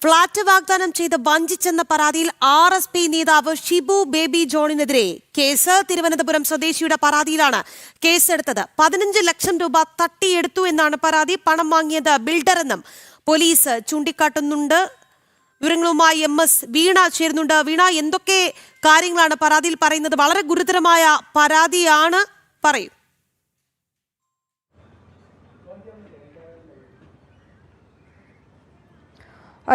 Flat വാഗ്ദാനം ചെയ്ത് വഞ്ചിച്ചെന്ന പരാതിയിൽ RSP നേതാവ് ഷിബു ബേബി ജോണിനെതിരെ കേസ്. തിരുവനന്തപുരം സ്വദേശിയുടെ പരാതിയിലാണ് കേസെടുത്തത്. 15 ലക്ഷം രൂപ തട്ടിയെടുത്തു എന്നാണ് പരാതി. പണം വാങ്ങിയത് ബിൽഡറെന്നും പോലീസ് ചൂണ്ടിക്കാട്ടുന്നുണ്ട്. വിവരങ്ങളുമായി MS വീണ ചേരുന്നുണ്ട്. വീണ, എന്തൊക്കെ കാര്യങ്ങളാണ് പരാതിയിൽ പറയുന്നത്? വളരെ ഗുരുതരമായ പരാതിയാണ്, പറയൂ.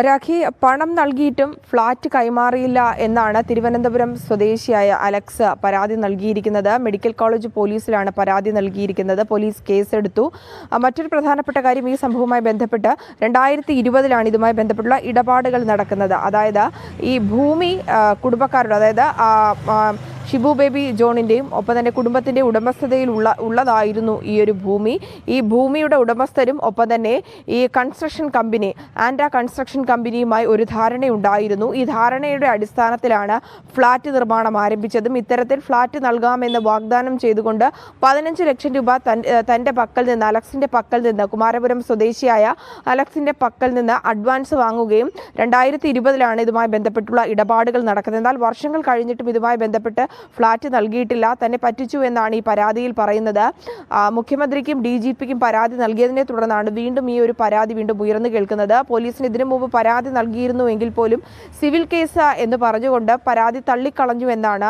രാഖി, പണം നൽകിയിട്ടും ഫ്ളാറ്റ് കൈമാറിയില്ല എന്നാണ് തിരുവനന്തപുരം സ്വദേശിയായ അലക്സ് പരാതി നൽകിയിരിക്കുന്നത്. മെഡിക്കൽ കോളേജ് പോലീസിലാണ് പരാതി നൽകിയിരിക്കുന്നത്. പോലീസ് കേസെടുത്തു. മറ്റൊരു പ്രധാനപ്പെട്ട കാര്യം, ഈ സംഭവവുമായി ബന്ധപ്പെട്ട് 2020 ഇതുമായി ബന്ധപ്പെട്ടുള്ള ഇടപാടുകൾ നടക്കുന്നത്. അതായത് ഈ ഭൂമി കുടുംബക്കാരുടെ, അതായത് ഷിബു ബേബി ജോണിൻ്റെയും ഒപ്പം തന്നെ കുടുംബത്തിൻ്റെ ഉടമസ്ഥതയിൽ ഉള്ളതായിരുന്നു ഈ ഒരു ഭൂമി. ഈ ഭൂമിയുടെ ഉടമസ്ഥരും ഒപ്പം തന്നെ ഈ കൺസ്ട്രക്ഷൻ കമ്പനി ആൻഡ്ര കൺസ്ട്രക്ഷൻ കമ്പനിയുമായി ഒരു ധാരണയുണ്ടായിരുന്നു. ഈ ധാരണയുടെ അടിസ്ഥാനത്തിലാണ് ഫ്ളാറ്റ് നിർമ്മാണം ആരംഭിച്ചതും. ഇത്തരത്തിൽ ഫ്ളാറ്റ് നൽകാമെന്ന് വാഗ്ദാനം ചെയ്തുകൊണ്ട് 15 ലക്ഷം രൂപ തൻ്റെ പക്കൽ നിന്ന്, അലക്സിൻ്റെ പക്കൽ നിന്ന്, കുമാരപുരം സ്വദേശിയായ അലക്സിൻ്റെ പക്കൽ നിന്ന് അഡ്വാൻസ് വാങ്ങുകയും 2020 ഇതുമായി ബന്ധപ്പെട്ടുള്ള ഇടപാടുകൾ നടക്കുന്നത്. എന്നാൽ വർഷങ്ങൾ കഴിഞ്ഞിട്ടും ഇതുമായി ബന്ധപ്പെട്ട് ഫ്ളാറ്റ് നൽകിയിട്ടില്ല. തന്നെ പറ്റിച്ചു എന്നാണ് ഈ പരാതിയിൽ പറയുന്നത്. മുഖ്യമന്ത്രിക്കും DGPക്കും പരാതി നൽകിയതിനെ തുടർന്നാണ് വീണ്ടും ഈ ഒരു പരാതി വീണ്ടും ഉയർന്നു കേൾക്കുന്നത്. പോലീസിന് ഇതിനു മുമ്പ് പരാതി നൽകിയിരുന്നുവെങ്കിൽ പോലും സിവിൽ കേസ് എന്ന് പറഞ്ഞുകൊണ്ട് പരാതി തള്ളിക്കളഞ്ഞു എന്നാണ്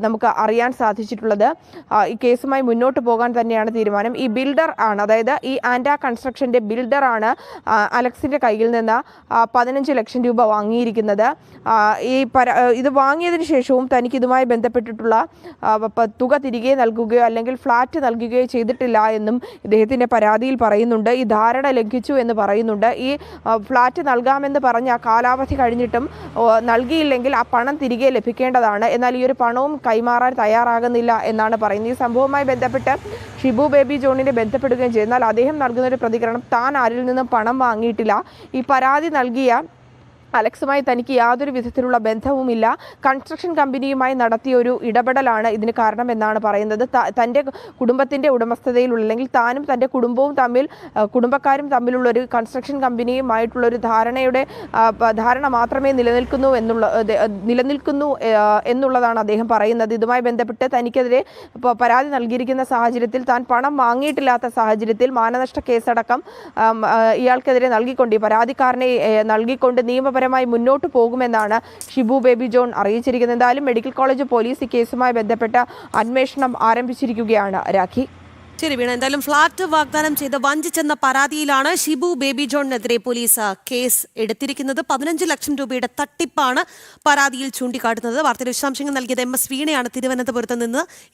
നമുക്ക് അറിയാൻ സാധിച്ചിട്ടുള്ളത്. ഈ കേസുമായി മുന്നോട്ട് പോകാൻ തന്നെയാണ് തീരുമാനം. ഈ ബിൽഡർ ആണ്, അതായത് ഈ ആൻഡ്ര കൺസ്ട്രക്ഷൻ്റെ ബിൽഡറാണ് അലക്സിൻ്റെ കയ്യിൽ നിന്ന് 15 ലക്ഷം രൂപ വാങ്ങിയിരിക്കുന്നത്. ഇത് വാങ്ങിയതിനു ശേഷവും തനിക്ക് ഇതുമായി ബന്ധപ്പെട്ടിട്ടുള്ള തുക തിരികെ നൽകുകയോ അല്ലെങ്കിൽ ഫ്ളാറ്റ് നൽകുകയോ ചെയ്തിട്ടില്ല എന്നും ഇദ്ദേഹത്തിൻ്റെ പരാതിയിൽ പറയുന്നുണ്ട്. ഈ ധാരണ ലംഘിച്ചു എന്ന് പറയുന്നുണ്ട്. ഈ ഫ്ളാറ്റ് നൽകാമെന്ന് പറഞ്ഞ കാലാവധി കഴിഞ്ഞിട്ടും നൽകിയില്ലെങ്കിൽ ആ പണം തിരികെ ലഭിക്കേണ്ടതാണ്. എന്നാൽ ഈ ഒരു പണവും കൈമാറാൻ തയ്യാറാകുന്നില്ല എന്നാണ് പറയുന്നത്. ഈ സംഭവവുമായി ബന്ധപ്പെട്ട് ഷിബു ബേബി ജോണിനെ ബന്ധപ്പെടുകയും ചെയ്തു. എന്നാൽ അദ്ദേഹം നൽകുന്നൊരു പ്രതികരണം, താൻ ആരിൽ നിന്നും പണം വാങ്ങിയിട്ടില്ല. ഈ പരാതി നൽകിയ അലക്സുമായി തനിക്ക് യാതൊരു വിധത്തിലുള്ള ബന്ധവുമില്ല. കൺസ്ട്രക്ഷൻ കമ്പനിയുമായി നടത്തിയ ഒരു ഇടപെടലാണ് ഇതിന് കാരണമെന്നാണ് പറയുന്നത്. തൻ്റെ കുടുംബത്തിൻ്റെ ഉടമസ്ഥതയിലുള്ള, അല്ലെങ്കിൽ താനും തൻ്റെ കുടുംബവും കുടുംബക്കാരും തമ്മിലുള്ള ഒരു കൺസ്ട്രക്ഷൻ കമ്പനിയുമായിട്ടുള്ളൊരു ധാരണ മാത്രമേ നിലനിൽക്കുന്നു എന്നുള്ളതാണ് അദ്ദേഹം പറയുന്നത്. ഇതുമായി ബന്ധപ്പെട്ട് തനിക്കെതിരെ പരാതി നൽകിയിരിക്കുന്ന സാഹചര്യത്തിൽ, താൻ പണം വാങ്ങിയിട്ടില്ലാത്ത സാഹചര്യത്തിൽ മാനനഷ്ട കേസടക്കം ഇയാൾക്കെതിരെ നൽകിക്കൊണ്ട്, ഈ പരാതിക്കാരനെ നൽകിക്കൊണ്ട് നിയമപരമായി മുന്നോട്ട് പോകുമെന്നാണ് ഷിബു ബേബി ജോൺ അറിയിച്ചിരിക്കുന്നത്. എന്തായാലും മെഡിക്കൽ കോളേജ് പോലീസ് ഈ കേസുമായി ബന്ധപ്പെട്ട അന്വേഷണം ആരംഭിച്ചിരിക്കുകയാണ്. രാഖി, ശരി വീണ, എന്തായാലും ഫ്ളാറ്റ് വാഗ്ദാനം ചെയ്ത് വഞ്ചിച്ചെന്ന പരാതിയിലാണ് ഷിബു ബേബി ജോണിനെതിരെ പോലീസ് കേസ് എടുത്തിരിക്കുന്നത്. 15 ലക്ഷം രൂപയുടെ തട്ടിപ്പാണ് പരാതിയിൽ ചൂണ്ടിക്കാട്ടുന്നത്. വാർത്തയുടെ വിശദാംശങ്ങൾ നൽകിയത് MS വീണയാണ് തിരുവനന്തപുരത്ത് നിന്ന്.